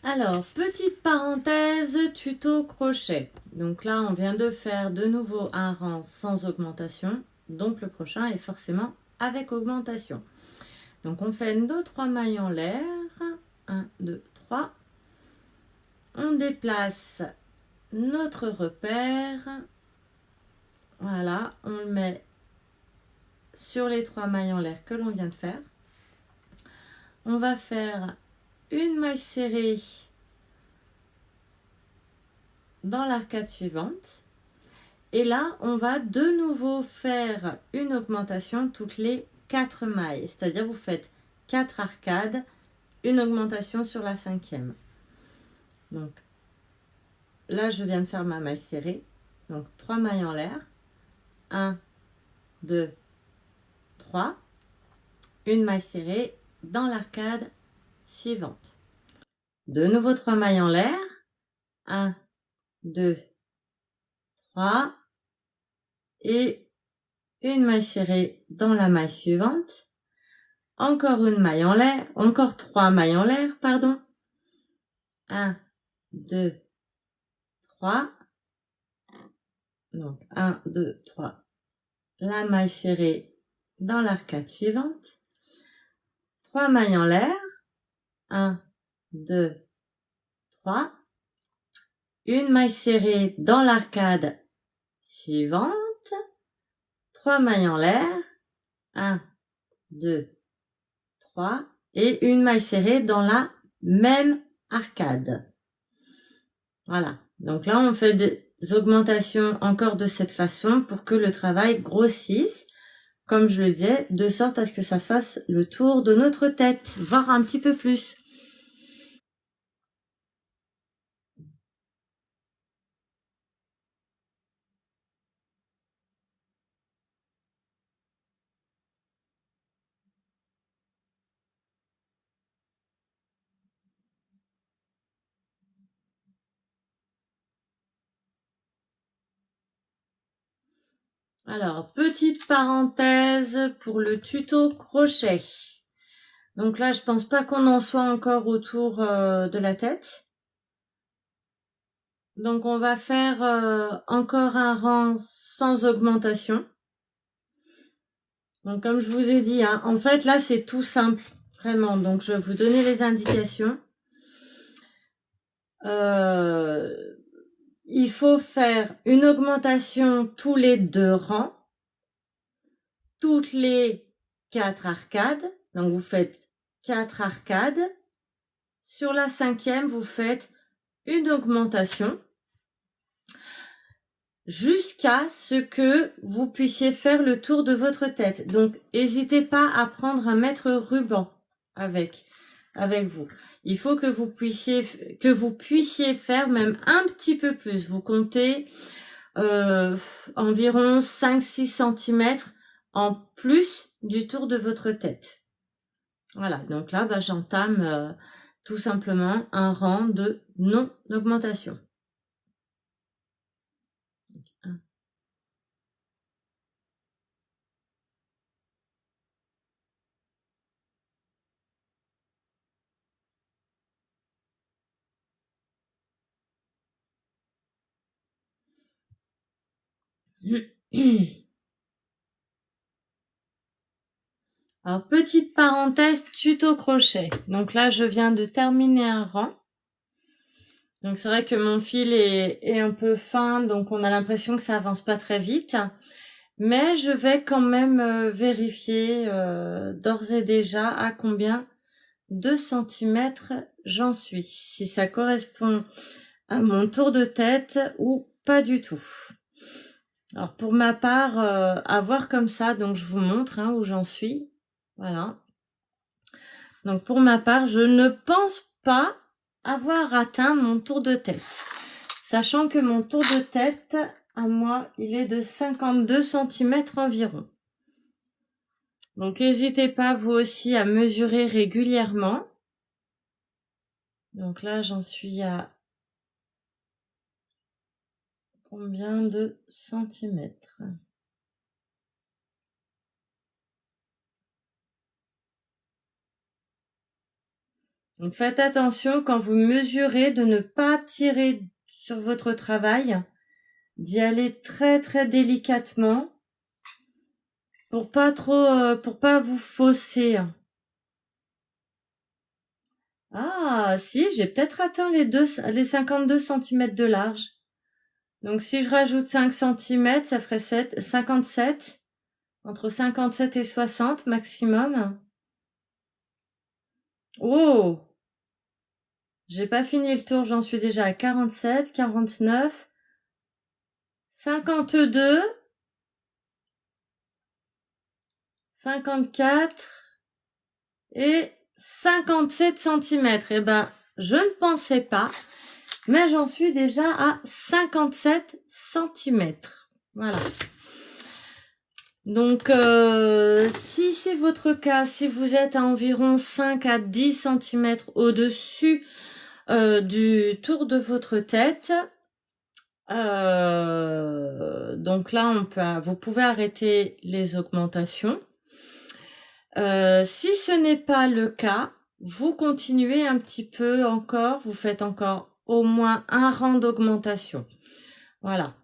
Alors, petite parenthèse, tuto crochet. Donc là, on vient de faire de nouveau un rang sans augmentation. Donc le prochain est forcément avec augmentation. Donc on fait nos 3 mailles en l'air. 1, 2, 3. On déplace notre repère. Voilà, on le met sur les 3 mailles en l'air que l'on vient de faire. On va faire une maille serrée dans l'arcade suivante. Et là, on va de nouveau faire une augmentation toutes les 4 mailles. C'est-à-dire, vous faites 4 arcades, une augmentation sur la 5e. Donc, là, je viens de faire ma maille serrée. Donc, 3 mailles en l'air. 1, 2, 3. Une maille serrée dans l'arcade suivante. De nouveau 3 mailles en l'air. 1, 2, 3. Et une maille serrée dans la maille suivante. Encore une maille en l'air, encore 3 mailles en l'air, pardon. 1, 2, 3. Donc 1, 2, 3. La maille serrée dans l'arcade suivante. 3 mailles en l'air. 1, 2, 3. Une maille serrée dans l'arcade suivante. 3 mailles en l'air. 1, 2, 3. Et une maille serrée dans la même arcade. Voilà. Donc là, on fait des augmentations encore de cette façon pour que le travail grossisse, comme je le disais, de sorte à ce que ça fasse le tour de notre tête, voire un petit peu plus. Alors, petite parenthèse pour le tuto crochet. Donc là, je pense pas qu'on en soit encore autour de la tête. Donc on va faire encore un rang sans augmentation. Donc comme je vous ai dit, hein, en fait là c'est tout simple, vraiment. Donc je vais vous donner les indications. Il faut faire une augmentation tous les 2 rangs, toutes les 4 arcades. Donc vous faites 4 arcades. Sur la 5e, vous faites une augmentation jusqu'à ce que vous puissiez faire le tour de votre tête. Donc n'hésitez pas à prendre un mètre ruban avec vous. Il faut que vous puissiez faire même un petit peu plus. Vous comptez environ 5-6 cm en plus du tour de votre tête. Voilà, donc là, j'entame tout simplement un rang de non-augmentation. Alors, petite parenthèse, tuto crochet. Donc là, je viens de terminer un rang. Donc c'est vrai que mon fil est un peu fin, donc on a l'impression que ça avance pas très vite. Mais je vais quand même vérifier d'ores et déjà à combien de centimètres j'en suis. Si ça correspond à mon tour de tête ou pas du tout. Alors pour ma part, à voir comme ça, donc je vous montre où j'en suis. Voilà. Donc pour ma part, je ne pense pas avoir atteint mon tour de tête. Sachant que mon tour de tête, à moi, il est de 52 cm environ. Donc n'hésitez pas vous aussi à mesurer régulièrement. Donc là, j'en suis à combien de centimètres? Donc faites attention quand vous mesurez de ne pas tirer sur votre travail, d'y aller très très délicatement pour pas vous fausser. Ah, si, j'ai peut-être atteint les 52 cm de large. Donc si je rajoute 5 cm, ça ferait 57, entre 57 et 60 maximum. Oh! J'ai pas fini le tour, j'en suis déjà à 47, 49, 52, 54 et 57 cm. Eh ben, je ne pensais pas, mais j'en suis déjà à 57 cm. Voilà. Donc, si c'est votre cas, si vous êtes à environ 5 à 10 cm au-dessus du tour de votre tête, donc là, vous pouvez arrêter les augmentations. Si ce n'est pas le cas, vous continuez un petit peu encore, vous faites encore au moins un rang d'augmentation. Voilà.